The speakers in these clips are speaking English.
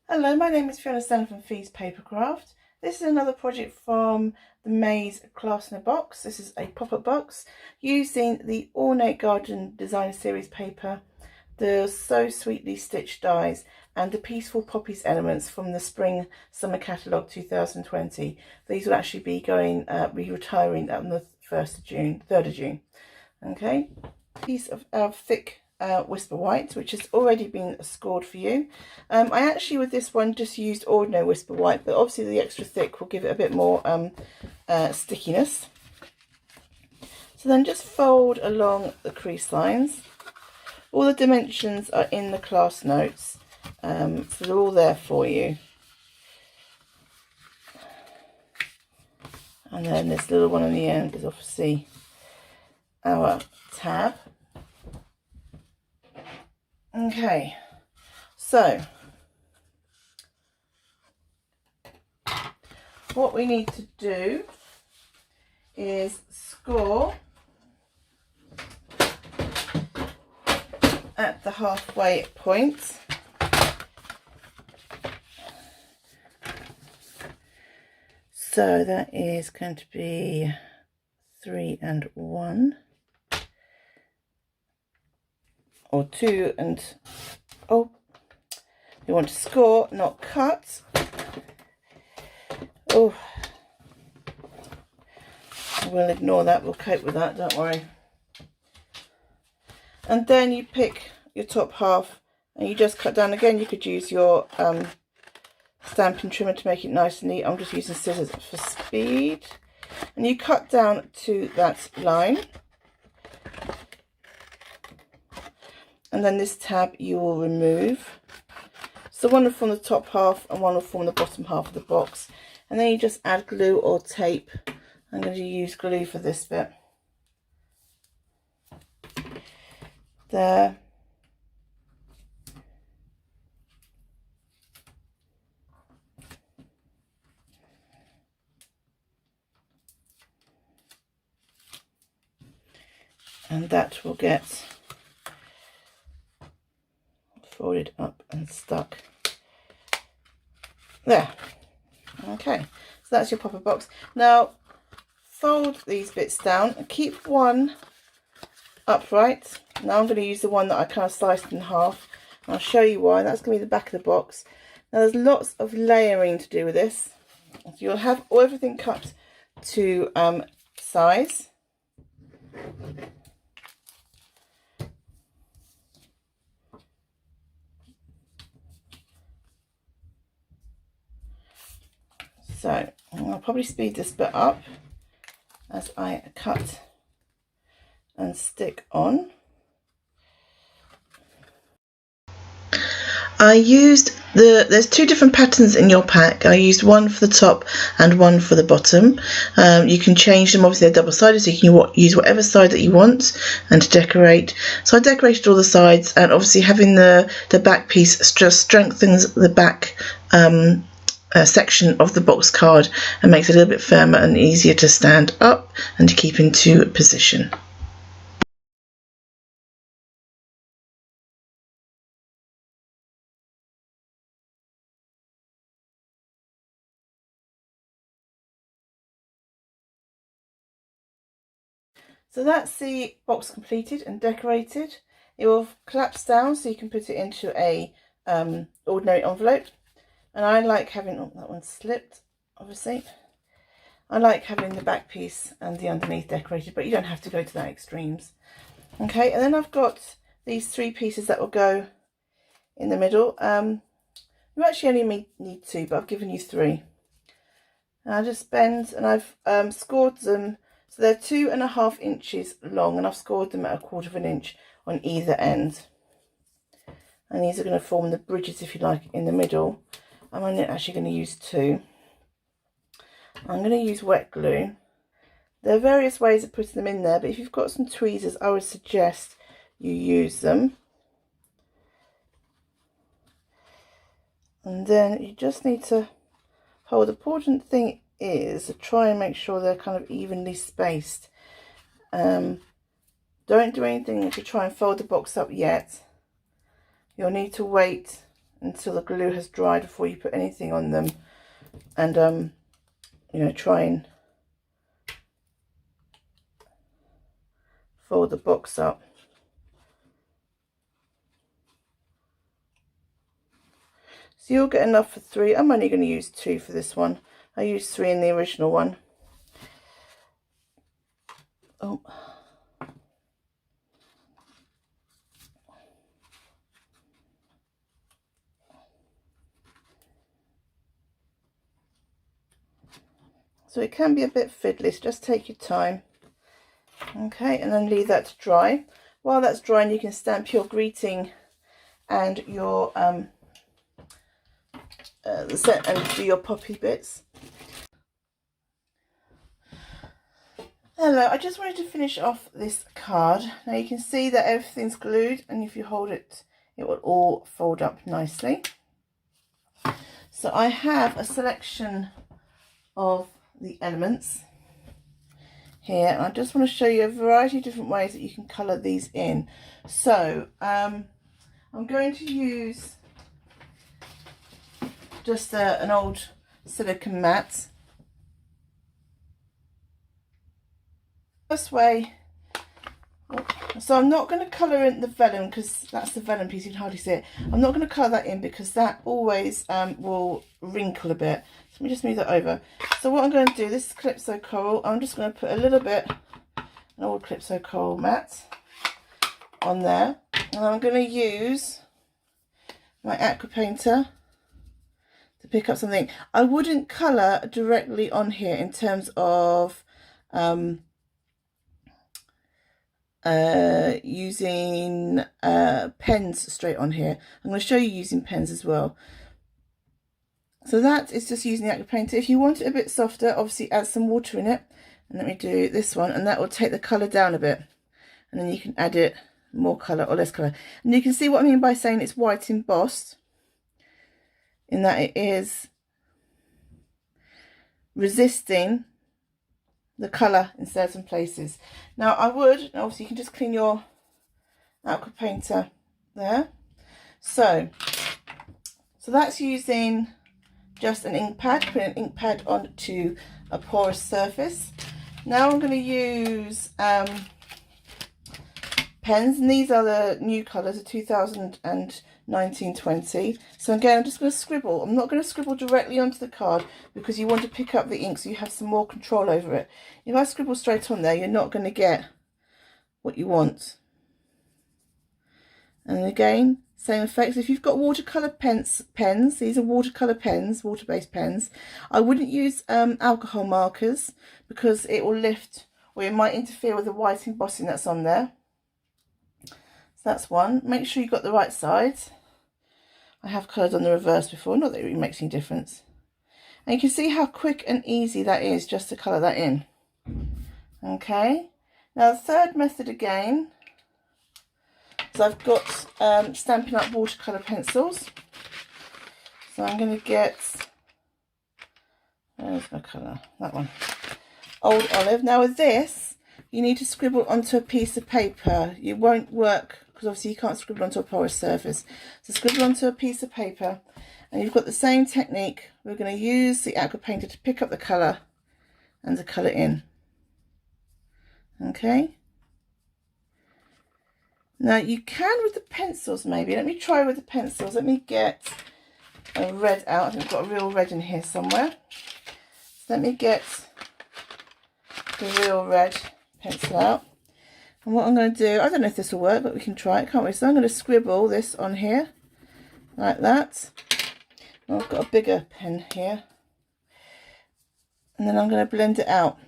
Hello, my name is Fiona Stanley from Fee's Papercraft. This is another project from the Maze Klassner box. This is a pop-up box using the Ornate Garden Designer Series paper, the So Sweetly Stitched dies, and the Peaceful Poppies elements from the Spring Summer Catalogue 2020. These will actually be retiring on the 3rd of June. Okay, piece of thick Whisper White, which has already been scored for you. I actually with this one just used ordinary Whisper White, but obviously the extra thick will give it a bit more stickiness. So then just fold along the crease lines. All the dimensions are in the class notes, so they're all there for you. And then this little one on the end is obviously our tab. Okay, so what we need to do is score at the halfway point. So that is going to be 3 and 1. Or 2 and, oh, you want to score, not cut. Oh, we'll ignore that, we'll cope with that, don't worry. And then you pick your top half and you just cut down. Again, you could use your stamping trimmer to make it nice and neat. I'm just using scissors for speed. And you cut down to that line. And then this tab you will remove. So one will form the top half and one will form the bottom half of the box. And then you just add glue or tape. I'm going to use glue for this bit. There. And that will get folded up and stuck there. Okay, so that's your pop-up box. Now fold these bits down and keep one upright. Now I'm going to use the one that I kind of sliced in half. I'll show you why. That's going to be the back of the box. Now there's lots of layering to do with this. So you'll have everything cut to size. So I'll probably speed this bit up as I cut and stick on. I used there's 2 different patterns in your pack. I used one for the top and one for the bottom. You can change them, obviously they're double-sided, so you can use whatever side that you want and to decorate. So I decorated all the sides, and obviously having the back piece just strengthens the back section of the box card and makes it a little bit firmer and easier to stand up and to keep into position. So that's the box completed and decorated. It will collapse down so you can put it into a ordinary envelope. And I like having, oh, that one slipped, obviously. I like having the back piece and the underneath decorated, but you don't have to go to that extremes. Okay, and then I've got these 3 pieces that will go in the middle. You actually only need 2, but I've given you 3. And I just bend, and I've scored them. So they're 2.5 inches long, and I've scored them at 1/4 of an inch on either end. And these are going to form the bridges, if you like, in the middle. I'm only actually going to use 2. I'm going to use wet glue. There are various ways of putting them in there, but if you've got some tweezers, I would suggest you use them. And then you just need to hold. The important thing is to try and make sure they're kind of evenly spaced. Don't do anything to try and fold the box up yet. You'll need to wait until the glue has dried before you put anything on them, and you know, try and fold the box up. So you'll get enough for 3. I'm only going to use 2 for this one. I used 3 in the original one. Oh. So it can be a bit fiddly, so just take your time. Okay, and then leave that to dry. While that's drying, you can stamp your greeting and your the set and do your poppy bits. Hello, I just wanted to finish off this card. Now you can see that everything's glued, and if you hold it, it will all fold up nicely. So I have a selection of the elements here, and I just want to show you a variety of different ways that you can colour these in. So I'm going to use just an old silicone mat. First way, so I'm not going to colour in the vellum, because that's the vellum piece, you can hardly see it. I'm not going to colour that in because that always will wrinkle a bit. So let me just move that over. So what I'm going to do, this is Calypso Coral, I'm just going to put a little bit, an old Calypso Coral mat on there, and I'm going to use my aqua painter to pick up something. I wouldn't colour directly on here in terms of using pens straight on here. I'm going to show you using pens as well. So that is just using the aqua painter. If you want it a bit softer, obviously add some water in it. And let me do this one, and that will take the colour down a bit. And then you can add it more colour or less colour. And you can see what I mean by saying it's white embossed, in that it is resisting the colour in certain places. Now I would, obviously you can just clean your aqua painter there. So that's using just an ink pad, put an ink pad onto a porous surface. Now I'm going to use pens, and these are the new colours of 2019-20. So again, I'm just going to scribble. I'm not going to scribble directly onto the card because you want to pick up the ink so you have some more control over it. If I scribble straight on there, you're not going to get what you want. And again, same effects. If you've got watercolour pens, these are watercolour pens, water-based pens. I wouldn't use alcohol markers because it will lift, or it might interfere with the white embossing that's on there. So that's one. Make sure you've got the right sides. I have coloured on the reverse before, not that it really makes any difference. And you can see how quick and easy that is just to colour that in. Okay, now the third method again, so I've got Stampin' Up watercolour pencils. So I'm going to get, where's my colour? That one. Old Olive. Now with this, you need to scribble onto a piece of paper. It won't work because obviously you can't scribble onto a porous surface. So scribble onto a piece of paper, and you've got the same technique. We're going to use the aqua painter to pick up the colour and to colour in. Okay. Now you can with the pencils maybe. Let me try with the pencils. Let me get a red out. I think I've got a real red in here somewhere. So let me get the real red pencil out. And what I'm going to do, I don't know if this will work, but we can try it, can't we? So I'm going to scribble this on here like that. And I've got a bigger pen here. And then I'm going to blend it out.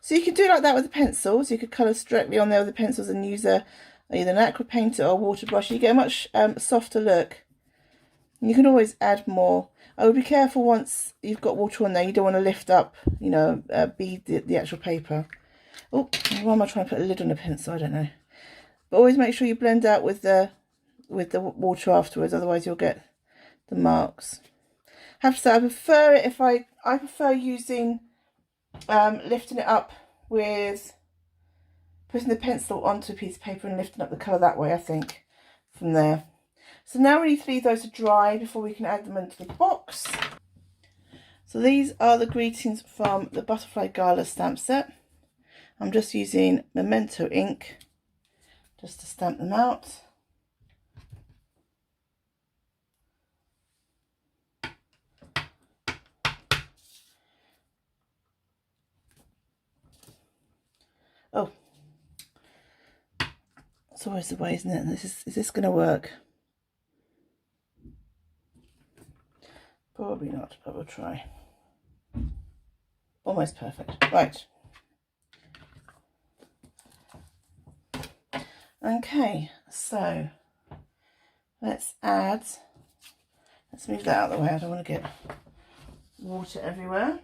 So you could do like that with the pencils. You could colour directly on there with the pencils and use either an aqua painter or a water brush. You get a much softer look. And you can always add more. I would be careful once you've got water on there. You don't want to lift up, you know, bead the actual paper. Oh, why am I trying to put a lid on a pencil? I don't know. But always make sure you blend out with the water afterwards. Otherwise you'll get the marks. I have to say I prefer it if I prefer using lifting it up with putting the pencil onto a piece of paper and lifting up the colour that way, I think, from there. So now we need to leave those to dry before we can add them into the box. So these are the greetings from the Butterfly Gala stamp set. I'm just using Memento ink just to stamp them out. Oh, it's always the way, isn't it? Is this going to work? Probably not, but we'll try. Almost perfect. Right. Okay, so let's move that out of the way. I don't want to get water everywhere.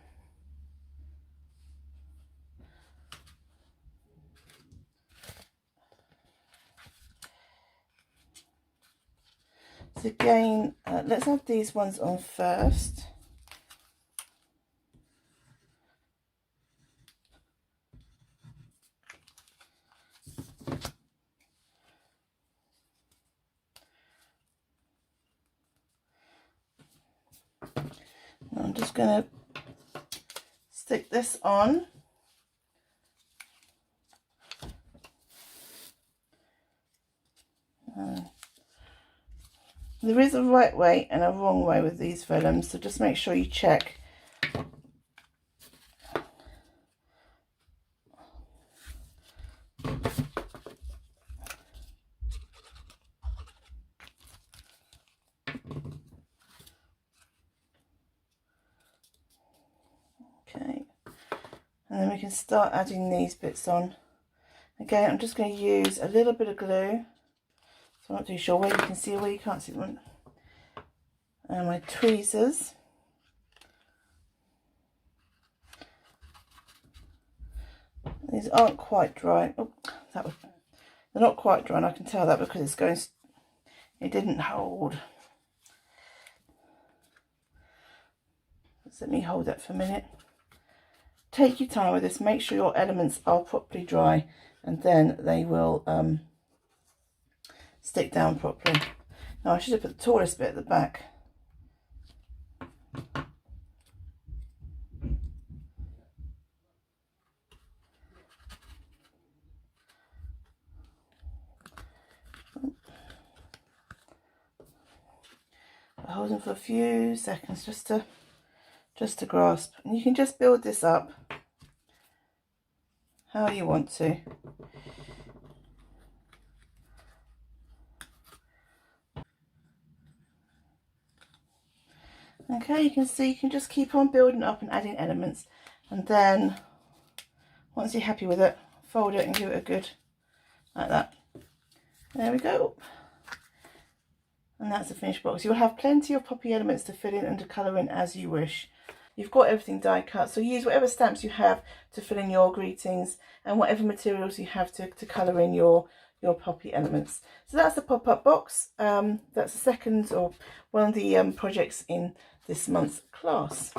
So again, let's add these ones on first. I'm just going to stick this on. There is a right way and a wrong way with these vellums, so just make sure you check. Okay, and then we can start adding these bits on. Again, I'm just going to use a little bit of glue, so I'm not too sure where you can see or where you can't see them. And my tweezers. These aren't quite dry. Oh, they're not quite dry, and I can tell that because it didn't hold. Just let me hold that for a minute. Take your time with this, make sure your elements are properly dry, and then they will stick down properly. Now I should have put the tallest bit at the back. Hold them for a few seconds just to grasp, and you can just build this up how you want to. Okay, you can see you can just keep on building up and adding elements, and then once you're happy with it, fold it and give it a good, like that. There we go. And that's the finished box. You'll have plenty of poppy elements to fill in and to colour in as you wish. You've got everything die cut, so use whatever stamps you have to fill in your greetings and whatever materials you have to colour in your poppy elements. So that's the pop-up box. That's the second or one of the projects in this month's class.